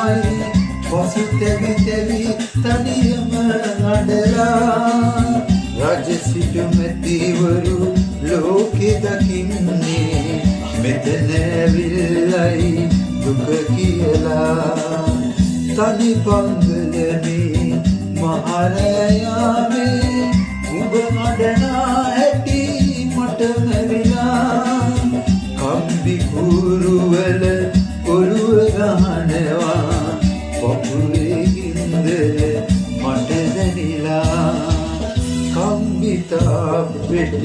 මයි පසු තැවි තැවි තනියම අඬලා රජ සිටු මැතිවරු ලෝකෙ දකින්නේ මෙතන ඇවිල්ලයි දුක කියලා තනි පංගලමේ මහරයාමේ උඹ අඬනා හැටි මට මැවිලා කම්බි කුරුවල ඔළුව ගහනවා පපුවේ ගින්දර මට දැනිලා කම්බිතා පෙට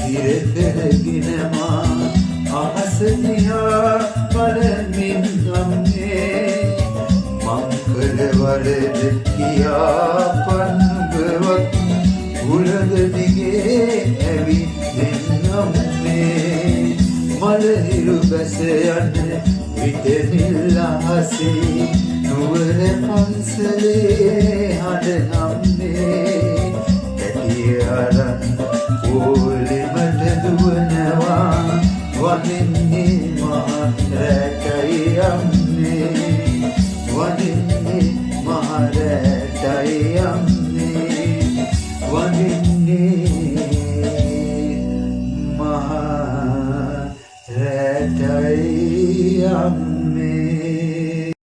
ඉර කරගෙනමා අහස දිහා බලමින් අම්මේ මංකල වරද කියාපන් බවත් උලග දිගේ ඇවිදින් අම්මේ මලහිරු බැස යන විට නිල් අහසේ නුවර පන්සලේ හඬ අම්මේ ඇටි අරන් පොලිමට දුවනවා වහින්නේ මහ රැටයි අම්මේ